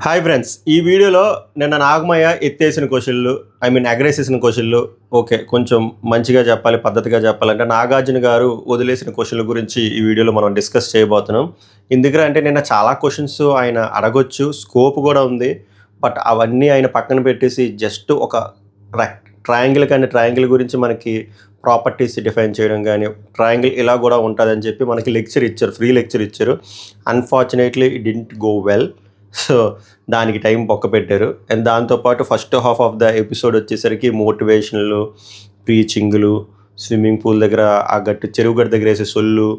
Hi friends, ఈ వీడియోలో నిన్న నాగమయ్య ఎత్తేసిన క్వశ్చన్లు, ఎగరేసేసిన క్వశ్చన్లు, ఓకే కొంచెం మంచిగా చెప్పాలి, పద్ధతిగా చెప్పాలంటే నాగార్జున గారు వదిలేసిన క్వశ్చన్ల గురించి ఈ వీడియోలో మనం డిస్కస్ చేయబోతున్నాం. ఎందుకంటే అంటే నిన్న చాలా క్వశ్చన్స్ ఆయన అడగొచ్చు, స్కోప్ కూడా ఉంది. బట్ అవన్నీ ఆయన పక్కన పెట్టేసి జస్ట్ ఒక ట్రయాంగిల్ గురించి మనకి ప్రాపర్టీస్ డిఫైన్ చేయడం కానీ, ట్రయాంగిల్ ఇలా కూడా ఉంటుందని చెప్పి మనకి లెక్చర్ ఇచ్చారు, ఫ్రీ లెక్చర్ ఇచ్చారు. Unfortunately it didn't go well. So దానికి టైం పక్క పెట్టారు. అండ్ దాంతోపాటు first half of the episode వచ్చేసరికి మోటివేషన్లు, ప్రీచింగ్లు, స్విమ్మింగ్ పూల్ దగ్గర ఆ చెరువు గట్టు దగ్గర వేసే సొల్లు,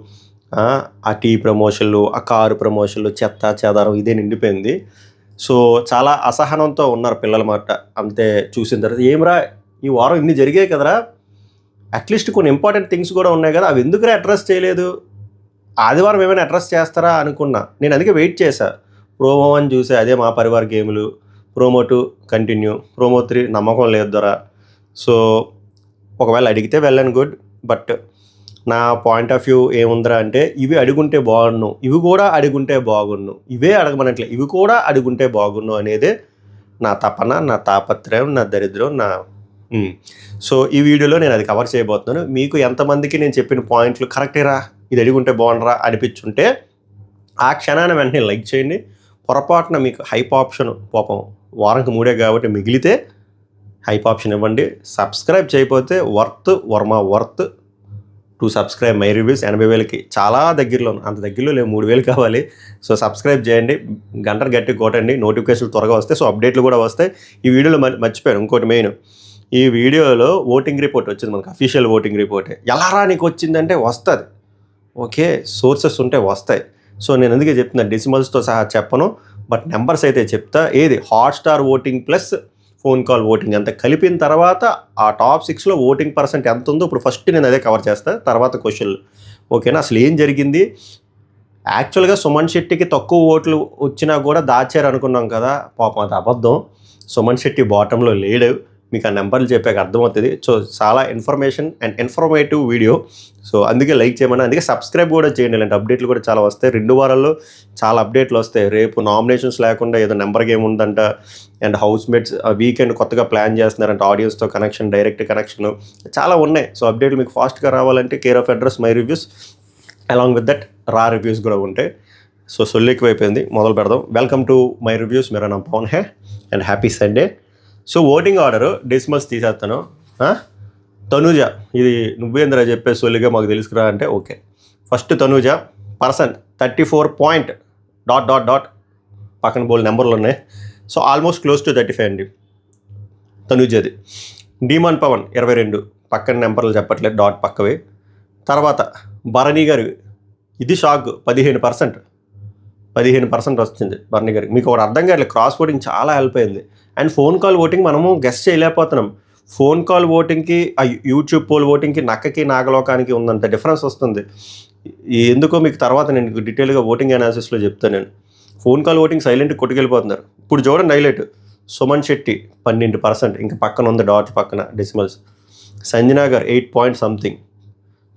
ఆ టీ ప్రమోషన్లు, ఆ కారు ప్రమోషన్లు, చెత్త చెదారం ఇదే నిండిపోయింది. సో చాలా అసహనంతో ఉన్నారు పిల్లల మాట. అంతే చూసిన తర్వాత ఏమరా ఈ వారం ఇన్ని జరిగాయి కదరా, అట్లీస్ట్ కొన్ని ఇంపార్టెంట్ థింగ్స్ కూడా ఉన్నాయి కదా, అవి ఎందుకురా అడ్రస్ చేయలేదు, ఆదివారం ఏమైనా అడ్రస్ చేస్తారా అనుకున్నా. నేను అందుకే వెయిట్ చేశా. ప్రోమో 1 చూసే అదే మా పరివార్ గేములు, ప్రోమో 2 కంటిన్యూ, ప్రోమో 3 నమ్మకం లేదు దొరా. సో ఒకవేళ అడిగితే వెళ్ళను గుడ్, బట్ నా పాయింట్ ఆఫ్ వ్యూ ఏముందిరా అంటే ఇవి అడుగుంటే బాగున్ను, ఇవి కూడా అడుగుంటే బాగున్ను, ఇవే అడగమనట్లే ఇవి కూడా అడుగుంటే బాగున్ను అనేదే నా తపన, నా తాపత్రయం, నా దరిద్రం, నా సో ఈ వీడియోలో నేను అది కవర్ చేయబోతున్నాను. మీకు ఎంతమందికి నేను చెప్పిన పాయింట్లు కరెక్టేరా, ఇది అడుగుంటే బాగుండరా అనిపించుంటే ఆ క్షణాన్ని వెంటనే లైక్ చేయండి. పొరపాటున మీకు హైప్ ఆప్షన్ పాపం వారానికి 3 కాబట్టి మిగిలితే హైప్ ఆప్షన్ ఇవ్వండి. సబ్స్క్రైబ్ చేయకపోతే worth to subscribe my reviews. 80,000కి చాలా దగ్గరలో, అంత దగ్గరలో లేవు, 3,000 కావాలి. సో సబ్స్క్రైబ్ చేయండి, గంటలు గట్టి కొట్టండి, నోటిఫికేషన్లు త్వరగా వస్తాయి. సో అప్డేట్లు కూడా వస్తాయి. ఈ వీడియోలో మర్చిపోయాను ఇంకోటి మెయిన్, ఈ వీడియోలో ఓటింగ్ రిపోర్ట్ వచ్చింది మనకు, అఫీషియల్ ఓటింగ్ రిపోర్టే. ఎలా రానికి వచ్చిందంటే వస్తుంది, ఓకే సోర్సెస్ ఉంటే వస్తాయి. సో నేను అందుకే చెప్తున్నాను, డెసిమల్స్తో సహా చెప్పను, బట్ నెంబర్స్ అయితే చెప్తా. ఏది Hotstar voting plus phone call voting అంత కలిపిన తర్వాత ఆ టాప్ 6లో ఓటింగ్ పర్సెంట్ ఎంత ఉందో ఇప్పుడు ఫస్ట్ నేను అదే కవర్ చేస్తాను, తర్వాత క్వశ్చన్లు. ఓకేనా, అసలు ఏం జరిగింది. యాక్చువల్గా సుమన్ శెట్టికి తక్కువ ఓట్లు వచ్చినా కూడా దాచారు అనుకున్నాం కదా, పాపం అది అబద్ధం. సుమన్ శెట్టి బాటంలో లేడు, మీకు ఆ నెంబర్లు చెప్పాక అర్థమవుతుంది. సో చాలా information and informative video. So అందుకే లైక్ చేయమని, అందుకే సబ్స్క్రైబ్ కూడా చేయండి. ఇలాంటి అప్డేట్లు కూడా చాలా వస్తాయి. 2 వారాల్లో చాలా అప్డేట్లు వస్తాయి. రేపు నామినేషన్స్ లేకుండా ఏదో నెంబర్ గేమ్ ఉందంట, అండ్ హౌస్ మేట్స్ వీకెండ్ కొత్తగా ప్లాన్ చేస్తున్నారంట, ఆడియన్స్తో కనెక్షన్, డైరెక్ట్ కనెక్షన్, చాలా ఉన్నాయి. సో అప్డేట్లు మీకు ఫాస్ట్గా రావాలంటే care of address my reviews, along with that రా రివ్యూస్ కూడా ఉంటాయి. సో సొల్లు ఎక్కువైపోయింది, మొదలు పెడదాం. వెల్కమ్ టు మై రివ్యూస్, మేరా నామ్ పవన్ హే and happy Sunday. So voting order decimals తీసేస్తాను. తనూజ, ఇది నువ్వేంద్ర చెప్పే సొల్లిగా మాకు తెలుసుకురా అంటే ఓకే. ఫస్ట్ తనూజ పర్సెంట్ 34 ... పక్కన బోల్ నెంబర్లు ఉన్నాయి. సో ఆల్మోస్ట్ క్లోజ్ టు 35 అండి తనూజది. డీమాన్ పవన్ 22, పక్కన నెంబర్లు చెప్పట్లేదు, డాట్ పక్కవి. తర్వాత భరణి గారు, ఇది షాక్, 15% వస్తుంది భరణి గారికి. మీకు ఒకటి అర్థం కాలేదు, క్రాస్ ఓటింగ్ చాలా హెల్ప్ అయింది. అండ్ ఫోన్ కాల్ ఓటింగ్ మనము గెస్ట్ చేయలేకపోతున్నాం. ఫోన్ కాల్ ఓటింగ్కి ఆ యూట్యూబ్ పోల్ ఓటింగ్కి నక్కకి నాగలోకానికి ఉన్నంత డిఫరెన్స్ వస్తుంది. ఎందుకో మీకు తర్వాత నేను డీటెయిల్గా ఓటింగ్ అనాలిసిస్లో చెప్తాను నేను. ఫోన్ కాల్ ఓటింగ్ సైలెంట్ కొట్టుకెళ్ళిపోతున్నారు. ఇప్పుడు చూడండి హైలైట్, సుమన్ శెట్టి 12%, ఇంకా పక్కన ఉంది డాట్ పక్కన డెసిమల్స్. సంజనా గారు 8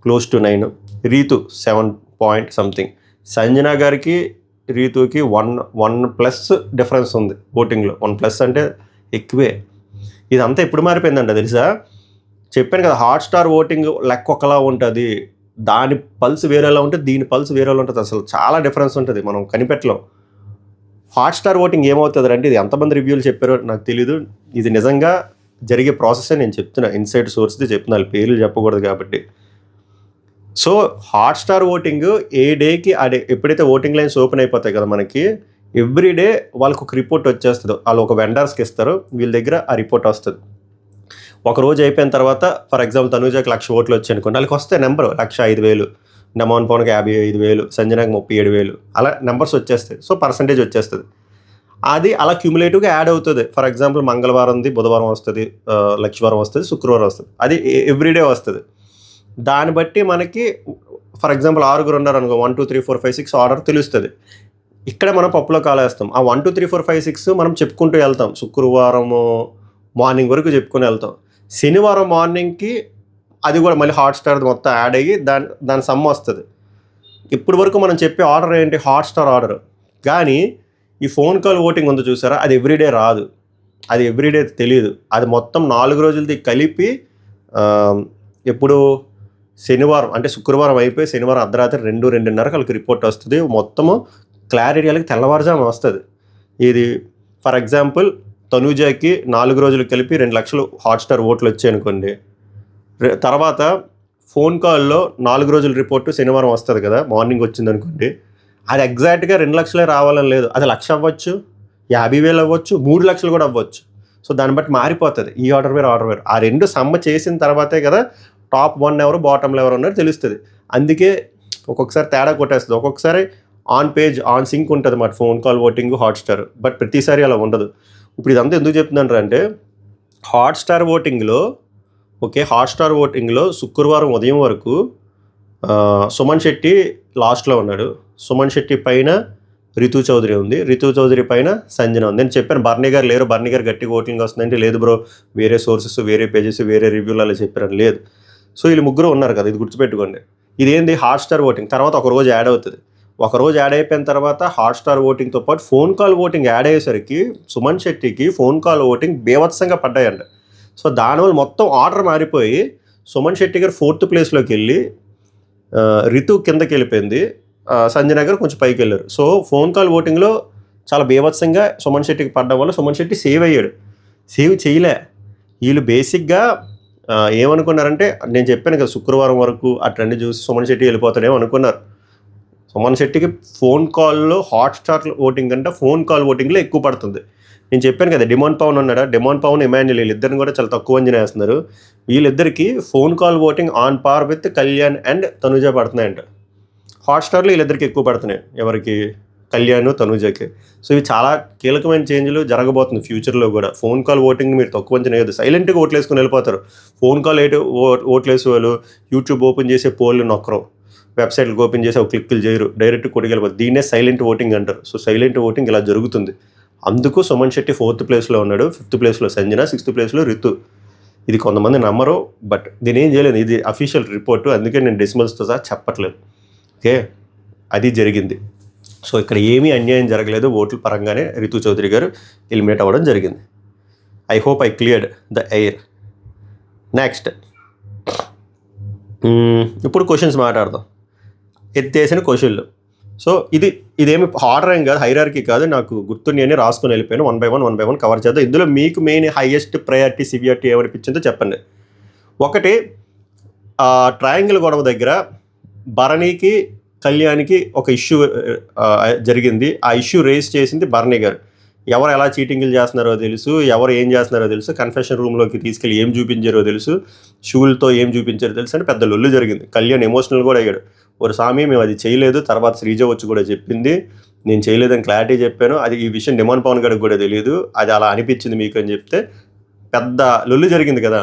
క్లోజ్ టు 9. రీతు 7 సంజనా గారికి రీతుకి 1+ డిఫరెన్స్ ఉంది ఓటింగ్లో. 1+ అంటే ఎక్కువే. ఇదంతా ఎప్పుడు మారిపోయిందంట తెలుసా? చెప్పాను కదా, హాట్స్టార్ ఓటింగ్ లెక్క ఒకలా ఉంటుంది, దాని పల్స్ వేరేలా ఉంటుంది, దీని పల్స్ వేరేలా ఉంటుంది. అసలు చాలా డిఫరెన్స్ ఉంటుంది, మనం కనిపెట్టలేం. హాట్స్టార్ ఓటింగ్ ఏమవుతుంది అంటే, ఇది ఎంతమంది రివ్యూలు చెప్పారో నాకు తెలీదు, ఇది నిజంగా జరిగే ప్రాసెస్ నేను చెప్తున్నా, ఇన్సైడ్ సోర్స్ది చెప్తున్నా, పేర్లు చెప్పకూడదు కాబట్టి. సో హాట్స్టార్ ఓటింగ్ ఏ డేకి ఆ డే, ఎప్పుడైతే ఓటింగ్ లైన్స్ ఓపెన్ అయిపోతాయి కదా మనకి, ఎవ్రీ డే వాళ్ళకు ఒక రిపోర్ట్ వచ్చేస్తుంది. వాళ్ళు ఒక వెండర్స్కి ఇస్తారు, వీళ్ళ దగ్గర ఆ రిపోర్ట్ వస్తుంది. ఒక రోజు అయిపోయిన తర్వాత, ఫర్ ఎగ్జాంపుల్ తనూజకి 1,00,000 ఓట్లు వచ్చాయి అనుకోండి, వాళ్ళకి వస్తే నెంబర్ 1,05,000, డమాన్ పవన్కి 55,000, సంజనాకి 37,000, అలా నెంబర్స్ వచ్చేస్తాయి. సో పర్సంటేజ్ వచ్చేస్తుంది. అది అలా క్యూములేటివ్గా యాడ్ అవుతుంది. ఫర్ ఎగ్జాంపుల్ మంగళవారంది బుధవారం వస్తుంది, లక్షవారం వస్తుంది, శుక్రవారం వస్తుంది, అది ఎవ్రీడే వస్తుంది. దాన్ని బట్టి మనకి ఫర్ ఎగ్జాంపుల్ 6 ఉన్నారు అనుకో, 1 2 3 4 5 6 ఆర్డర్ తెలుస్తుంది. ఇక్కడ మనం పప్పులో కాలేస్తాం. ఆ 1 2 3 4 5 6 మనం చెప్పుకుంటూ వెళ్తాం, శుక్రవారం మార్నింగ్ వరకు చెప్పుకొని వెళ్తాం. శనివారం మార్నింగ్కి అది కూడా మళ్ళీ హాట్స్టార్ మొత్తం యాడ్ అయ్యి దాని సమ్ వస్తుంది. ఇప్పుడు వరకు మనం చెప్పే ఆర్డర్ ఏంటి, హాట్స్టార్ ఆర్డర్. కానీ ఈ ఫోన్ కాల్ ఓటింగ్ ఉందో చూసారా, అది ఎవ్రీడే రాదు, అది ఎవ్రీడే తెలియదు. అది మొత్తం 4 రోజులది కలిపి ఎప్పుడు శనివారం అంటే శుక్రవారం అయిపోయి శనివారం అర్ధరాత్రి 2-2:30 వాళ్ళకి రిపోర్ట్ వస్తుంది. మొత్తము క్లారిటీ వాళ్ళకి తెల్లవారుజాము వస్తుంది. ఇది ఫర్ ఎగ్జాంపుల్ తనూజాకి 4 రోజులు కలిపి 2 లక్షలు హాట్స్టార్ ఓట్లు వచ్చాయి అనుకోండి. తర్వాత ఫోన్ కాల్లో 4 రోజుల రిపోర్టు శనివారం వస్తుంది కదా, మార్నింగ్ వచ్చింది అనుకోండి. అది ఎగ్జాక్ట్గా 2 లక్షలే రావాలని లేదు, అది 1,00,000 అవ్వచ్చు, 50,000 అవ్వచ్చు, 3 లక్షలు కూడా అవ్వచ్చు. సో దాన్ని బట్టి మారిపోతుంది. ఈ ఆర్డర్ వేరు ఆ 2 సమ్మ చేసిన తర్వాతే కదా టాప్ 1 ఎవరు బాటంలో ఎవరు ఉన్నారో తెలుస్తుంది. అందుకే ఒక్కొక్కసారి తేడా కొట్టేస్తుంది. ఒక్కొక్కసారి ఆన్ సింక్ ఉంటుంది మాట phone call voting Hotstar, but ప్రతిసారి అలా ఉండదు. ఇప్పుడు ఇదంతా ఎందుకు చెప్తున్నాను అంటే హాట్స్టార్ ఓటింగ్లో శుక్రవారం ఉదయం వరకు సుమన్ శెట్టి లాస్ట్లో ఉన్నాడు. సుమన్ శెట్టి పైన రితు చౌదరి ఉంది, రితు చౌదరి పైన సంజన ఉంది. నేను చెప్పాను బర్నీ గారు లేరు, బర్నీ గారు గట్టిగా ఓటింగ్ వస్తుందంటే లేదు బ్రో, వేరే సోర్సెస్, వేరే పేజెస్, వేరే రివ్యూలు అలా చెప్పారని లేదు. సో వీళ్ళు ముగ్గురు ఉన్నారు కదా, ఇది గుర్తుపెట్టుకోండి. ఇదేంది హాట్స్టార్ ఓటింగ్ తర్వాత ఒక రోజు యాడ్ అవుతుంది. ఒక రోజు యాడ్ అయిపోయిన తర్వాత హాట్స్టార్ ఓటింగ్తో పాటు ఫోన్ కాల్ ఓటింగ్ యాడ్ అయ్యేసరికి సుమన్ శెట్టికి ఫోన్ కాల్ ఓటింగ్ బీభత్సంగా పడ్డాయండి. సో దానివల్ల మొత్తం ఆర్డర్ మారిపోయి సుమన్ శెట్టి గారు 4th ప్లేస్లోకి వెళ్ళి రితు కిందకి వెళ్ళిపోయింది, సంజన గారు కొంచెం పైకి వెళ్ళారు. సో ఫోన్ కాల్ ఓటింగ్లో చాలా బీభత్సంగా సుమన్ శెట్టికి పడడం వల్ల సుమన్ శెట్టి సేవ్ అయ్యాడు. సేవ్ చేయలే వీళ్ళు బేసిక్గా ఏమనుకున్నారంటే, నేను చెప్పాను కదా శుక్రవారం వరకు ఆ ట్రెండ్ చూసి సుమన్ శెట్టి వెళ్ళిపోతాడేమో అనుకున్నారు. సుమన్ శెట్టికి ఫోన్ కాల్లో హాట్స్టార్ ఓటింగ్ అంటే ఫోన్ కాల్ ఓటింగ్లో ఎక్కువ పడుతుంది. నేను చెప్పాను కదా డిమాండ్ పవన్ ఉన్నాడా, డిమాండ్ పవన్ ఇమాన్యుల్ వీళ్ళిద్దరిని కూడా చాలా తక్కువ అంచనా వేస్తున్నారు. వీళ్ళిద్దరికి phone call voting on par with Kalyan and Tanuja పడుతున్నాయంట. హాట్స్టార్లో వీళ్ళిద్దరికి ఎక్కువ పడుతున్నాయి, ఎవరికి, కళ్యాణ్ తనుజకి. సో ఇవి చాలా కీలకమైన చేంజ్లు జరగబోతుంది ఫ్యూచర్లో కూడా. ఫోన్ కాల్ ఓటింగ్ మీరు తక్కువ అంచనా వేయదు, సైలెంట్గా ఓట్లు వేసుకుని వెళ్ళిపోతారు. ఫోన్ కాల్ ఓట్లు వేసే వాళ్ళు యూట్యూబ్ ఓపెన్ చేసే పోల్ని నొక్కరు, వెబ్సైట్లు ఓపెన్ చేసి క్లిక్లు చేయరు, డైరెక్ట్ కొట్టుకెళ్ళిపోతారు. దీన్నే సైలెంట్ ఓటింగ్ అంటారు. సో సైలెంట్ ఓటింగ్ ఇలా జరుగుతుంది. అందుకు సుమన్ శెట్టి 4th ప్లేస్లో ఉన్నాడు, 5th ప్లేస్లో సంజన, 6th ప్లేస్లో రితు. ఇది కొంతమంది నమ్మరు, బట్ దీని ఏం చేయలేదు, ఇది అఫీషియల్ రిపోర్టు, అందుకే నేను డెసిమల్స్తో సహా చెప్పట్లేదు. ఓకే, అది జరిగింది. సో ఇక్కడ ఏమీ అన్యాయం జరగలేదు, ఓట్ల పరంగానే రితు చౌదరి గారు ఎలిమినేట్ అవ్వడం జరిగింది. I hope I cleared the air. Next ఇప్పుడు క్వశ్చన్స్ మాట్లాడదాం, ఎత్తేసిన క్వశ్చన్లు. సో ఇదేమి ఆర్డర్ ఏం కాదు, హైరార్కీ కాదు, నాకు గుర్తుని రాసుకొని వెళ్ళిపోయాను. 1 by 1 కవర్ చేద్దాం. ఇందులో మీకు మెయిన్ హైయెస్ట్ ప్రయారిటీ సివియారిటీ ఏమనిపించిందో చెప్పండి. ఒకటి, ట్రయాంగిల్ గొడవ దగ్గర భరణికి కళ్యాణ్కి ఒక ఇష్యూ జరిగింది. ఆ ఇష్యూ రేస్ చేసింది భరణి గారు. ఎవరు ఎలా చీటింగ్లు చేస్తున్నారో తెలుసు, ఎవరు ఏం చేస్తున్నారో తెలుసు, కన్ఫెషన్ రూమ్లోకి తీసుకెళ్ళి ఏం చూపించారో తెలుసు, షూలతో ఏం చూపించారో తెలుసు అని పెద్ద లొల్లు జరిగింది. కళ్యాణ్ ఎమోషనల్ కూడా అయ్యాడు. ఒక స్వామి మేము అది చేయలేదు, తర్వాత శ్రీజ వచ్చి కూడా చెప్పింది, నేను చేయలేదని క్లారిటీ చెప్పాను, అది ఈ విషయం డిమాండ్ పవన్ గారికి కూడా తెలియదు, అది అలా అనిపించింది మీకు అని చెప్తే పెద్ద లొల్లు జరిగింది కదా.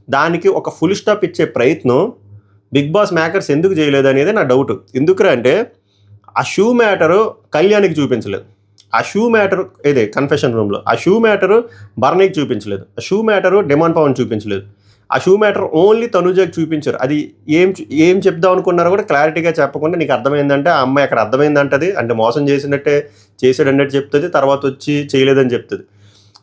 దానికి ఒక ఫుల్ స్టాప్ ఇచ్చే ప్రయత్నం బిగ్ బాస్ మేకర్స్ ఎందుకు చేయలేదు అనేది నా డౌట్. ఎందుకురా అంటే ఆ షూ మ్యాటరు కళ్యాణ్కి చూపించలేదు, ఆ షూ మ్యాటర్ ఇదే కన్ఫెషన్ రూమ్లో, ఆ షూ మ్యాటరు భరణికి చూపించలేదు, ఆ షూ మ్యాటరు డిమాండ్ పవన్ చూపించలేదు, ఆ షూ మ్యాటర్ ఓన్లీ తనుజకి చూపించారు. అది ఏం చెప్దాం అనుకున్నారో కూడా క్లారిటీగా చెప్పకుండా నీకు అర్థమైందంటే ఆ అమ్మాయి అక్కడ అర్థమైందంటది, అంటే మోసం చేసినట్టే చేసాడు అన్నట్టు చెప్తుంది, తర్వాత వచ్చి చేయలేదని చెప్తుంది.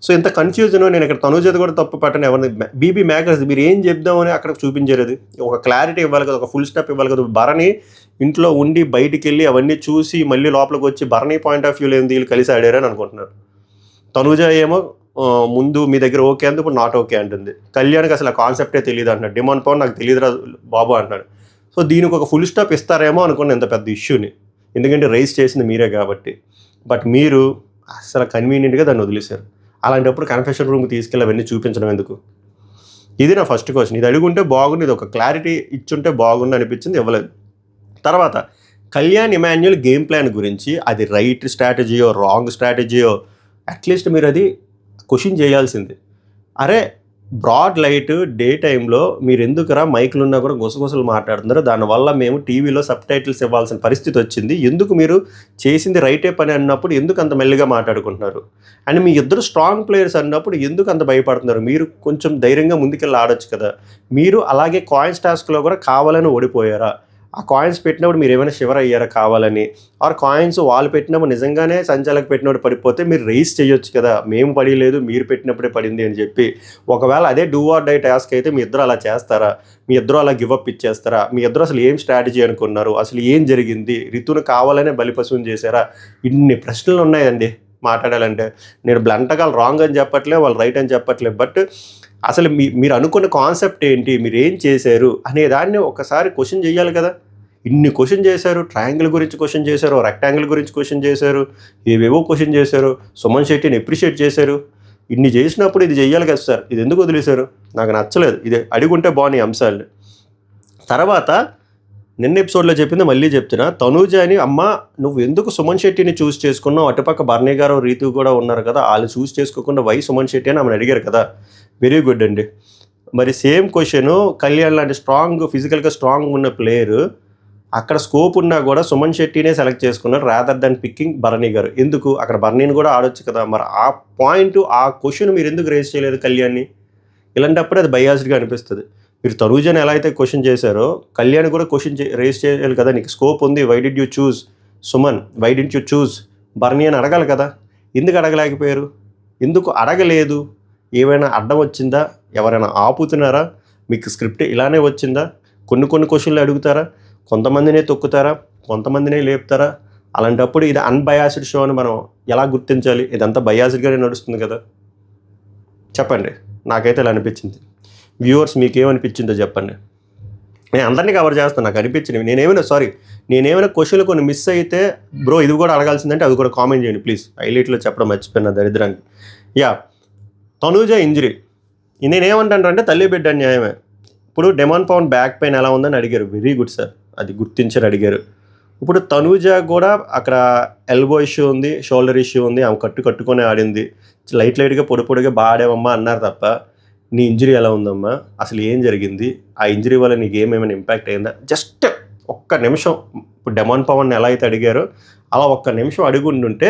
సో ఇంత కన్ఫ్యూజన్. నేను ఇక్కడ తనుజది కూడా తప్పు పట్టను ఎవరిని, బీబీ మేకర్స్ మీరు ఏం చెప్దామని అక్కడ చూపించారు. అది ఒక క్లారిటీ ఇవ్వాలి కదా, ఒక ఫుల్ స్టాప్ ఇవ్వాలి కదా. భరణి ఇంట్లో ఉండి బయటికి వెళ్ళి అవన్నీ చూసి మళ్ళీ లోపలికి వచ్చి భరణి పాయింట్ ఆఫ్ వ్యూలో ఏంది వీళ్ళు కలిసి ఆడారని అనుకుంటున్నారు. తనుజ ఏమో ముందు మీ దగ్గర ఓకే అంటే ఇప్పుడు నాట్ ఓకే అంటుంది. కళ్యాణ్కి అసలు ఆ కాన్సెప్టే తెలియదు అంటున్నాడు. డిమాండ్ పవన్ నాకు తెలియదురా బాబు అంటున్నాడు. సో దీనికి ఒక ఫుల్ స్టాప్ ఇస్తారేమో అనుకున్నాను ఇంత పెద్ద ఇష్యూని, ఎందుకంటే రైజ్ చేసింది మీరే కాబట్టి. బట్ మీరు అసలు కన్వీనియంట్గా దాన్ని వదిలేశారు. అలాంటప్పుడు కన్ఫెషన్ రూమ్కి తీసుకెళ్ళి అవన్నీ చూపించడం ఎందుకు? ఇది నా ఫస్ట్ క్వశ్చన్. ఇది అడుగుంటే బాగుంది, ఇది ఒక క్లారిటీ ఇచ్చుంటే బాగుంది అనిపించింది, ఇవ్వలేదు. తర్వాత కళ్యాణ్ ఇమాన్యుల్ గేమ్ ప్లాన్ గురించి, అది రైట్ స్ట్రాటజీయో రాంగ్ స్ట్రాటజీయో అట్లీస్ట్ మీరు అది క్వశ్చన్ చేయాల్సింది. అరే బ్రాడ్ లైట్ డే టైంలో మీరు ఎందుకురా మైకులు ఉన్నా కూడా గుసగుసలు మాట్లాడుతున్నారు, దానివల్ల మేము టీవీలో సబ్ టైటిల్స్ ఇవ్వాల్సిన పరిస్థితి వచ్చింది, ఎందుకు మీరు చేసింది రైటే పని అన్నప్పుడు ఎందుకు అంత మెల్లిగా మాట్లాడుకుంటున్నారు? అండ్ మీ ఇద్దరు స్ట్రాంగ్ ప్లేయర్స్ అన్నప్పుడు ఎందుకు అంత భయపడుతున్నారు? మీరు కొంచెం ధైర్యంగా ముందుకెళ్ళి ఆడొచ్చు కదా. మీరు అలాగే కాయిన్స్ టాస్క్లో కూడా కావాలని ఓడిపోయారా? ఆ కాయిన్స్ పెట్టినప్పుడు మీరు ఏమైనా షివర్ అయ్యారా కావాలని? ఆర్ కాయిన్స్ వాళ్ళు పెట్టినప్పుడు నిజంగానే సంచాలకు పెట్టినప్పుడు పడిపోతే మీరు రైజ్ చేయొచ్చు కదా, మేము పడిలేదు మీరు పెట్టినప్పుడే పడింది అని చెప్పి. ఒకవేళ అదే డూ ఆర్ డై టాస్క్ అయితే మీ ఇద్దరు అలా చేస్తారా? మీ ఇద్దరు అలా గివ్ అప్ ఇచ్చేస్తారా? మీ ఇద్దరు అసలు ఏం స్ట్రాటజీ అనుకున్నారు? అసలు ఏం జరిగింది? రితును కావాలనే బలిపశువుని చేశారా? ఇన్ని ప్రశ్నలు ఉన్నాయండి మాట్లాడాలంటే. నేను బ్లంట్గా రాంగ్ అని చెప్పట్లే, వాళ్ళు రైట్ అని చెప్పట్లేదు. బట్ అసలు మీరు అనుకున్న కాన్సెప్ట్ ఏంటి, మీరు ఏం చేశారు అనే దాన్ని ఒకసారి క్వశ్చన్ చేయాలి కదా. ఇన్ని క్వశ్చన్ చేశారు, ట్రయాంగిల్ గురించి క్వశ్చన్ చేశారు, రెక్టాంగిల్ గురించి క్వశ్చన్ చేశారు, ఏవేవో క్వశ్చన్ చేశారు, సుమన్ శెట్టిని అప్రిషియేట్ చేశారు. ఇన్ని చేసినప్పుడు ఇది చెయ్యాలి కదా సార్, ఇది ఎందుకు వదిలేశారు? నాకు నచ్చలేదు. ఇది అడిగుంటే బాగున్నాయి అంశాలు. తర్వాత నిన్న ఎపిసోడ్లో చెప్పింది మళ్ళీ చెప్తున్నా, తనూజని అమ్మ నువ్వు ఎందుకు సుమన్ శెట్టిని చూస్ చేసుకున్నావు, అటుపక్క బర్నీ గారు రీతు కూడా ఉన్నారు కదా, వాళ్ళు చూస్ చేసుకోకుండా వై సుమన్ శెట్టి అని ఆమెను అడిగారు కదా. వెరీ గుడ్ అండి. మరి సేమ్ క్వశ్చన్ కళ్యాణ్ లాంటి ఫిజికల్గా స్ట్రాంగ్ ఉన్న ప్లేయర్ అక్కడ స్కోప్ ఉన్నా కూడా సుమన్ శెట్టినే సెలెక్ట్ చేసుకున్నారు రాదర్ దాన్ పిక్కింగ్ బర్నీ గారు. ఎందుకు? అక్కడ బర్నీని కూడా ఆడొచ్చు కదా. మరి ఆ పాయింట్, ఆ క్వశ్చన్ మీరు ఎందుకు రేస్ చేయలేదు కళ్యాణ్ని? ఇలాంటప్పుడు అది బయాస్డ్గా అనిపిస్తుంది. మీరు తనూజని ఎలా అయితే క్వశ్చన్ చేశారో కళ్యాణ్ కూడా క్వశ్చన్ రేస్ చేయాలి కదా. నీకు స్కోప్ ఉంది, why did you choose Suman, why did you choose Bharani అని అడగాలి కదా. ఎందుకు అడగలేకపోయారు? ఎందుకు అడగలేదు? ఏమైనా అడ్డం వచ్చిందా? ఎవరైనా ఆపుతున్నారా? మీకు స్క్రిప్ట్ ఇలానే వచ్చిందా? కొన్ని క్వశ్చన్లు అడుగుతారా, కొంతమందినే తొక్కుతారా, కొంతమందినే లేపుతారా? అలాంటప్పుడు ఇది అన్బయాస్డ్ షో అని మనం ఎలా గుర్తించాలి? ఇదంతా బయాస్డ్గానే నడుస్తుంది కదా. చెప్పండి. నాకైతే ఇలా అనిపించింది. వ్యూవర్స్ మీకేమనిపించిందో చెప్పండి. నేను అందరినీ కవర్ చేస్తాను, నాకు అనిపించినవి. నేనేమైనా క్వశ్చన్లు కొన్ని మిస్ అయితే బ్రో ఇది కూడా అడగాల్సిందంటే అది కూడా కామెంట్ చేయండి ప్లీజ్. హైలైట్లో చెప్పడం మర్చిపోయిన దరిద్రానికి. తనూజ ఇంజరీ నేనేమంటానంటే తల్లి బిడ్డ న్యాయమే. ఇప్పుడు డెమాన్ పవన్ బ్యాక్ పెయిన్ ఎలా ఉందని అడిగారు. వెరీ గుడ్ సార్, అది గుర్తించారు, అడిగారు. ఇప్పుడు తనూజ కూడా అక్కడ ఎల్బో ఇష్యూ ఉంది, షోల్డర్ ఇష్యూ ఉంది, ఆమె కట్టుకొని ఆడింది. లైట్గా పొడిగా బాగా ఆడావమ్మా అన్నారు తప్ప నీ ఇంజరీ ఎలా ఉందమ్మా, అసలు ఏం జరిగింది, ఆ ఇంజరీ వల్ల నీకు ఏమైనా ఇంపాక్ట్ అయిందా? జస్ట్ ఒక్క నిమిషం ఇప్పుడు డెమాన్ పవన్ ఎలా అయితే అడిగారో అలా ఒక్క నిమిషం అడుగుంటుంటే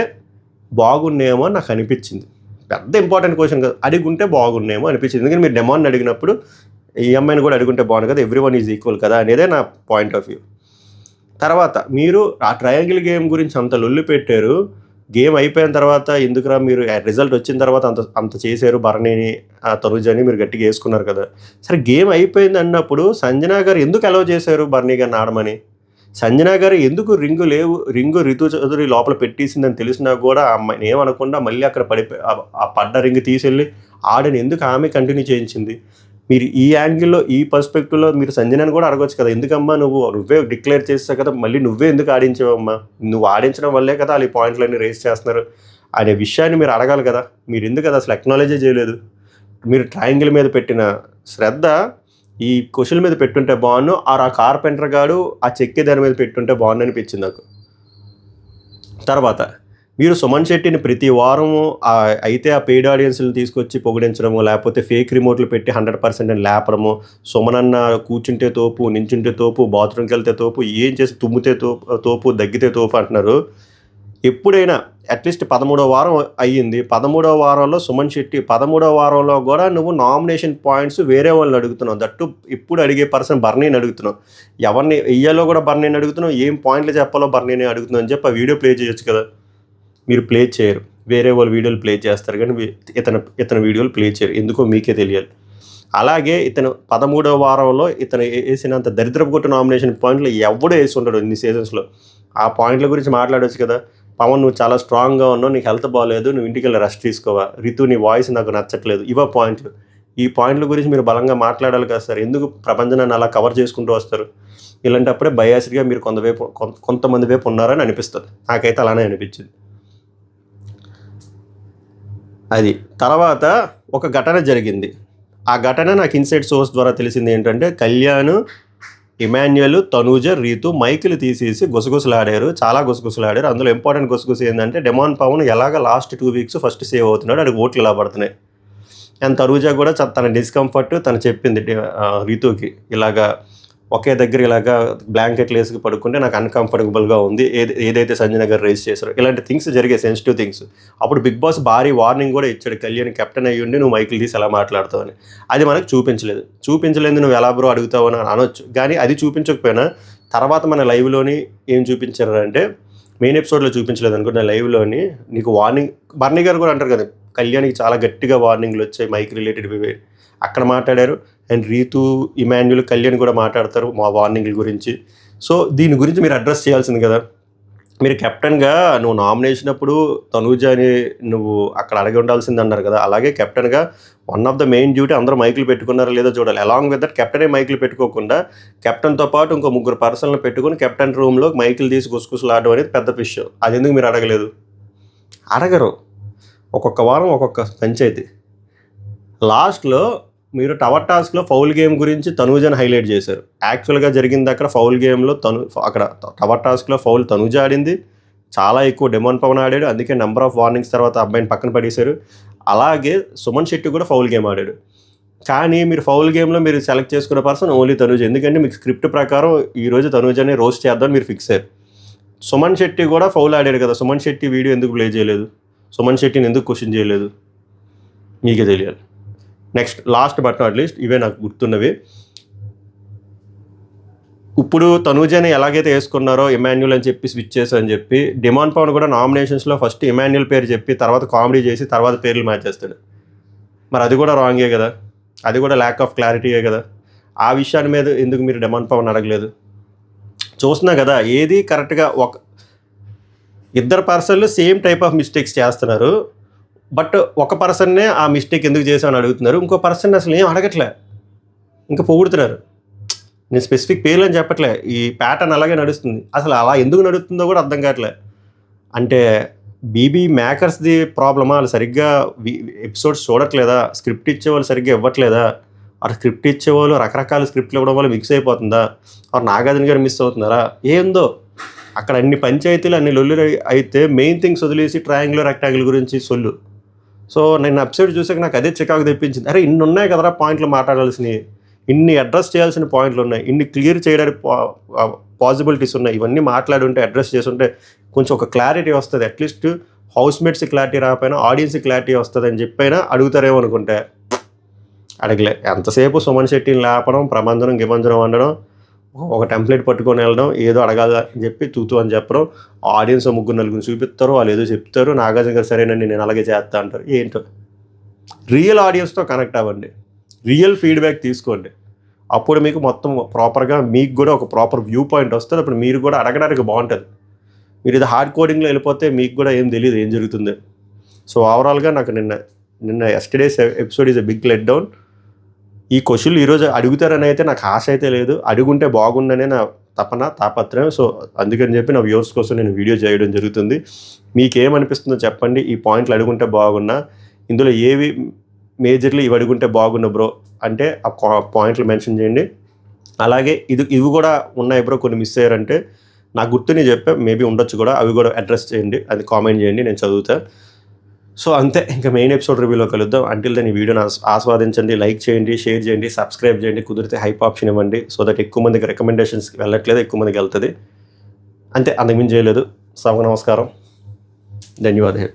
బాగున్నేమో నాకు అనిపించింది. పెద్ద ఇంపార్టెంట్ క్వశ్చన్ కదా, అడిగుంటే బాగున్నేమో అనిపించింది. ఎందుకంటే మీరు డెమాన్ అడిగినప్పుడు ఈ అమ్మాయిని కూడా అడుగుంటే బాగుంది కదా, ఎవ్రీవన్ ఈజ్ ఈక్వల్ కదా అనేదే నా పాయింట్ ఆఫ్ వ్యూ. తర్వాత మీరు ఆ ట్రయాంగిల్ గేమ్ గురించి అంత లొల్లి పెట్టారు. గేమ్ అయిపోయిన తర్వాత ఎందుకురా మీరు రిజల్ట్ వచ్చిన తర్వాత అంత చేశారు బర్నీని, తనూజని మీరు గట్టిగా వేసుకున్నారు కదా. సరే గేమ్ అయిపోయింది అన్నప్పుడు సంజనా గారు ఎందుకు అలౌ చేశారు బర్నీ గారిని ఆడమని? సంజనా గారు ఎందుకు రింగు రితు చౌదరి లోపల పెట్టేసిందని తెలిసినా కూడా అమ్మాయిని ఏమనకుండా మళ్ళీ అక్కడ ఆ పడ్డ రింగ్ తీసెళ్ళి ఆడని ఎందుకు ఆమె కంటిన్యూ చేయించింది? మీరు ఈ యాంగిల్లో, ఈ పర్స్పెక్టివ్లో మీరు సంజనాని కూడా అడగొచ్చు కదా, ఎందుకమ్మా నువ్వే డిక్లేర్ చేస్తావు కదా, మళ్ళీ నువ్వే ఎందుకు ఆడించావమ్మా, నువ్వు ఆడించడం వల్లే కదా వాళ్ళు ఈ పాయింట్లన్నీ రేస్ చేస్తున్నారు అనే విషయాన్ని మీరు అడగాలి కదా. మీరు ఎందుకు అది అసలు ఎక్నాలజీ చేయలేదు? మీరు ట్రయాంగిల్ మీద పెట్టిన శ్రద్ధ ఈ క్వశ్చన్ మీద పెట్టుంటే బాగున్నాను, ఆ కార్పెంటర్ గాడు ఆ చెక్కే దాని మీద పెట్టుంటే బాగుండు అనిపించింది నాకు. తర్వాత మీరు సుమన్ శెట్టిని ప్రతి వారము అయితే ఆ పెయిడ్ ఆడియన్స్ని తీసుకొచ్చి పొగిడించడము, లేకపోతే ఫేక్ రిమోట్లు పెట్టి 100% అని లేపడము, సుమన్ అన్న కూర్చుంటే తోపు, నించుంటే తోపు, బాత్రూమ్కి వెళ్తే తోపు, ఏం చేసి తుమ్మితే తోపు, దగ్గితే తోపు అంటున్నారు. ఎప్పుడైనా అట్లీస్ట్ 13వ వారం అయ్యింది, 13వ వారంలో సుమన్ శెట్టి 13వ వారంలో కూడా నువ్వు నామినేషన్ పాయింట్స్ వేరే వాళ్ళని అడుగుతున్నావు. దట్టు ఇప్పుడు అడిగే పర్సన్ బర్నీని అడుగుతున్నావు. ఎవరిని వెయ్యాలో కూడా బర్నీని అడుగుతున్నావు, ఏం పాయింట్లు చెప్పాలో బర్నీని అడుగుతున్నావు అని చెప్పి ఆ వీడియో ప్లే చేయొచ్చు కదా. మీరు ప్లే చేయరు, వేరే వాళ్ళు వీడియోలు ప్లే చేస్తారు, కానీ ఇతను వీడియోలు ప్లే చేయరు. ఎందుకో మీకే తెలియాలి. అలాగే ఇతను 13వ వారంలో ఇతను వేసినంత దరిద్రపు కొట్టు నామినేషన్ పాయింట్లు ఎవడో వేసి ఉంటాడు ఇన్ని సీజన్స్లో. ఆ పాయింట్ల గురించి మాట్లాడవచ్చు కదా. పవన్ నువ్వు చాలా స్ట్రాంగ్గా ఉన్నావు, నీకు హెల్త్ బాగాలేదు, నువ్వు ఇంటికి వెళ్ళి రెస్ట్ తీసుకోవా, రితు నీ వాయిస్ నాకు నచ్చట్లేదు, ఇవో పాయింట్లు. ఈ పాయింట్ల గురించి మీరు బలంగా మాట్లాడాలి కదా సార్. ఎందుకు ప్రపంచాన్ని అలా కవర్ చేసుకుంటూ వస్తారు? ఇలాంటప్పుడే బయాస్డ్గా మీరు కొంతమంది వైపు ఉన్నారని అనిపిస్తుంది. నాకైతే అలానే అనిపించింది. అది తర్వాత ఒక ఘటన జరిగింది. ఆ ఘటన నాకు ఇన్సైడ్ సోర్స్ ద్వారా తెలిసింది ఏంటంటే కళ్యాణ్, ఇమాన్యుయల్, తనూజ, రీతు మైకులు తీసేసి గుసగుసలాడారు, చాలా గుసగుసలాడారు. అందులో ఇంపార్టెంట్ గుసగుస ఏంటంటే డెమాన్ పవన్ ఎలాగ లాస్ట్ 2 వీక్స్ ఫస్ట్ సేవ్ అవుతున్నాడు, అది ఓట్లు ఇలా పడుతున్నాయి. అండ్ తనూజ కూడా తన డిస్కంఫర్ట్ తను చెప్పింది రీతుకి, ఇలాగా ఒకే దగ్గర ఇలాగా బ్లాంకెట్లు వేసుకు పడుకుంటే నాకు అన్కంఫర్టబుల్గా ఉంది, ఏదైతే సంజయ్ గారు రేస్ చేశారో ఇలాంటి థింగ్స్ జరిగే సెన్సిటివ్ థింగ్స్. అప్పుడు బిగ్ బాస్ భారీ వార్నింగ్ కూడా ఇచ్చాడు, కళ్యాణ్ కెప్టెన్ అయ్యి ఉండి నువ్వు మైకులు తీసి ఎలా మాట్లాడుతావు అని. అది మనకు చూపించలేదు. నువ్వు ఎలా బ్రో అడుగుతావు అని అనొచ్చు, కానీ అది చూపించకపోయినా తర్వాత మన లైవ్లోని ఏం చూపించారు అంటే, మెయిన్ ఎపిసోడ్లో చూపించలేదు అనుకో, నా లైవ్లోని నీకు వార్నింగ్, బర్నీ గారు కూడా అంటారు కదా, కళ్యాణ్కి చాలా గట్టిగా వార్నింగ్లు వచ్చాయి మైక్ రిలేటెడ్ అక్కడ మాట్లాడారు. అండ్ రీతు, ఇమాన్యుల్, కళ్యాణ్ కూడా మాట్లాడతారు మా వార్నింగ్ల గురించి. సో దీని గురించి మీరు అడ్రస్ చేయాల్సింది కదా. మీరు కెప్టెన్గా నువ్వు నామినేషన్ అప్పుడు తనూజని నువ్వు అక్కడ అడిగి ఉండాల్సింది అన్నారు కదా, అలాగే కెప్టెన్గా one of the main duty అందరూ మైకులు పెట్టుకున్నారో లేదో చూడాలి. అలాంగ్ విత్ దట్ కెప్టెనే మైకులు పెట్టుకోకుండా కెప్టెన్తో పాటు ఇంకో 3 పర్సన్లు పెట్టుకుని కెప్టెన్ రూమ్లో మైకులు తీసి గుసగుసలాడడం అనేది పెద్ద విషయం. అది ఎందుకు మీరు అడగలేదు? అడగరు. ఒక్కొక్క వారం ఒక్కొక్క పంచాయతీ. లాస్ట్లో మీరు టవర్ టాస్క్లో ఫౌల్ గేమ్ గురించి తనూజని హైలైట్ చేశారు. యాక్చువల్గా జరిగింది అక్కడ ఫౌల్ గేమ్లో అక్కడ టవర్ టాస్క్లో ఫౌల్ తనూజ ఆడింది, చాలా ఎక్కువ డెమోన్ పవన్ ఆడాడు, అందుకే నెంబర్ ఆఫ్ వార్నింగ్స్ తర్వాత అబ్బాయిని పక్కన పడేశారు. అలాగే సుమన్ శెట్టి కూడా ఫౌల్ గేమ్ ఆడాడు. కానీ మీరు ఫౌల్ గేమ్లో మీరు సెలెక్ట్ చేసుకున్న పర్సన్ ఓన్లీ తనూజ. ఎందుకంటే మీకు స్క్రిప్ట్ ప్రకారం ఈరోజు తనూజని రోస్ట్ చేద్దామని మీరు ఫిక్స్ అయ్యారు. సుమన్ శెట్టి కూడా ఫౌల్ ఆడాడు కదా, సుమన్ శెట్టి వీడియో ఎందుకు ప్లే చేయలేదు? సుమన్ శెట్టిని ఎందుకు క్వశ్చన్ చేయలేదు? మీకే తెలియాలి. Next, last but not least, ఇవే నాకు గుర్తున్నవి. ఇప్పుడు తనూజని ఎలాగైతే వేసుకున్నారో ఇమాన్యుల్ అని చెప్పి స్విచ్ చేశారని చెప్పి, డిమాండ్ పవన్ కూడా నామినేషన్స్లో ఫస్ట్ ఇమాన్యుల్ పేరు చెప్పి తర్వాత కామెడీ చేసి తర్వాత పేర్లు మార్చేస్తాడు. మరి అది కూడా రాంగే కదా, అది కూడా ల్యాక్ ఆఫ్ క్లారిటీయే కదా. ఆ విషయాన్ని మీద ఎందుకు మీరు డిమాండ్ పవన్ అడగలేదు? చూస్తున్నా కదా, ఏది కరెక్ట్గా ఇద్దరు పర్సన్లు సేమ్ టైప్ ఆఫ్ మిస్టేక్స్ చేస్తున్నారు. బట్ ఒక పర్సన్నే ఆ మిస్టేక్ ఎందుకు చేసామని అడుగుతున్నారు, ఇంకో పర్సన్ అసలు ఏం అడగట్లే, ఇంకా పొగుడుతున్నారు. నేను స్పెసిఫిక్ పేర్లు అని చెప్పట్లే, ఈ ప్యాటర్న్ అలాగే నడుస్తుంది. అసలు అలా ఎందుకు నడుస్తుందో కూడా అర్థం కావట్లే. అంటే బీబీ మేకర్స్ది ప్రాబ్లమా? వాళ్ళు సరిగ్గా ఎపిసోడ్స్ చూడట్లేదా? స్క్రిప్ట్ ఇచ్చేవాళ్ళు సరిగ్గా ఇవ్వట్లేదా? ఆ స్క్రిప్ట్ ఇచ్చేవాళ్ళు రకరకాల స్క్రిప్ట్లు ఇవ్వడం వల్ల మిక్స్ అయిపోతుందా? వారు నాగార్జున గారు మిస్ అవుతున్నారా? ఏందో అక్కడ అన్ని పంచాయతీలు అన్ని లొల్లు అయితే మెయిన్ థింగ్స్ వదిలేసి ట్రయాంగిల్ రెక్టాంగిల్ గురించి సొల్లు. సో నేను ఎపిసోడ్ చూసాక నాకు అదే చికాకు తెప్పించింది. అరే ఇన్ని ఉన్నాయి కదరా పాయింట్లు మాట్లాడాల్సినవి, ఇన్ని అడ్రస్ చేయాల్సిన పాయింట్లు ఉన్నాయి, ఇన్ని క్లియర్ చేయడానికి పాసిబిలిటీస్ ఉన్నాయి. ఇవన్నీ మాట్లాడి ఉంటే, అడ్రస్ చేసి ఉంటే కొంచెం ఒక క్లారిటీ వస్తుంది. అట్లీస్ట్ హౌస్ మేట్స్కి క్లారిటీ రాకపోయినా ఆడియన్స్కి క్లారిటీ వస్తుంది అని చెప్పైనా అడుగుతారేమో అనుకుంటే అడగలే. ఎంతసేపు సుమన్ శెట్టిని లేపడం, ప్రబంధనం గిమంజనం అనడం, ఒక టెంప్లెట్ పట్టుకొని వెళ్ళడం, ఏదో అడగాలి అని చెప్పి తూతూ అని చెప్పడం, ఆడియన్స్ 3-4 చూపిస్తారు, వాళ్ళు ఏదో చెప్తారు, నాగార్జున గారు సరేనండి నేను అలాగే చేస్తా అంటారు. ఏంటో రియల్ ఆడియన్స్తో కనెక్ట్ అవ్వండి, రియల్ ఫీడ్బ్యాక్ తీసుకోండి. అప్పుడు మీకు మొత్తం ప్రాపర్గా మీకు కూడా ఒక ప్రాపర్ వ్యూ పాయింట్ వస్తుంది. అప్పుడు మీరు కూడా అడగడానికి బాగుంటుంది. మీరు ఇది హార్డ్ కోడింగ్లో వెళ్ళిపోతే మీకు కూడా ఏం తెలియదు ఏం జరుగుతుంది. సో ఓవరాల్గా నాకు నిన్న yesterday's episode is a big let down. ఈ క్వశ్చన్లు ఈరోజు అడుగుతారని అయితే నాకు ఆశ అయితే లేదు, అడుగుంటే బాగుండనే నా తాపత్రయం. సో అందుకని చెప్పి నా వ్యూవర్స్ కోసం నేను వీడియో చేయడం జరుగుతుంది. మీకేమనిపిస్తుందో చెప్పండి. ఈ పాయింట్లు అడుగుంటే బాగున్నా, ఇందులో ఏవి మేజర్లీ ఇవి అడుగుంటే బాగున్నా బ్రో అంటే ఆ పాయింట్లు మెన్షన్ చేయండి. అలాగే ఇవి కూడా ఉన్నాయి బ్రో, కొన్ని మిస్ అయ్యారంటే నాకు గుర్తుని చెప్పే మేబీ ఉండొచ్చు కూడా, అవి కూడా అడ్రస్ చేయండి, అది కామెంట్ చేయండి, నేను చదువుతా. సో అంతే, ఇంకా మెయిన్ ఎపిసోడ్ రివ్యూలో కలుద్దాం. అంటిల్ దెన్ ఈ వీడియోని ఆస్వాదించండి, లైక్ చేయండి, షేర్ చేయండి, సబ్స్క్రైబ్ చేయండి, కుదిరితే హైప్ ఆప్షన్ ఇవ్వండి. సో దట్ ఎక్కువ మందికి రికమెండేషన్స్కి వెళ్ళట్లేదు, ఎక్కువ మందికి వెళ్తుంది. అంతే, అంతకుమించి చేయలేదు. నమస్కారం, ధన్యవాదాలు.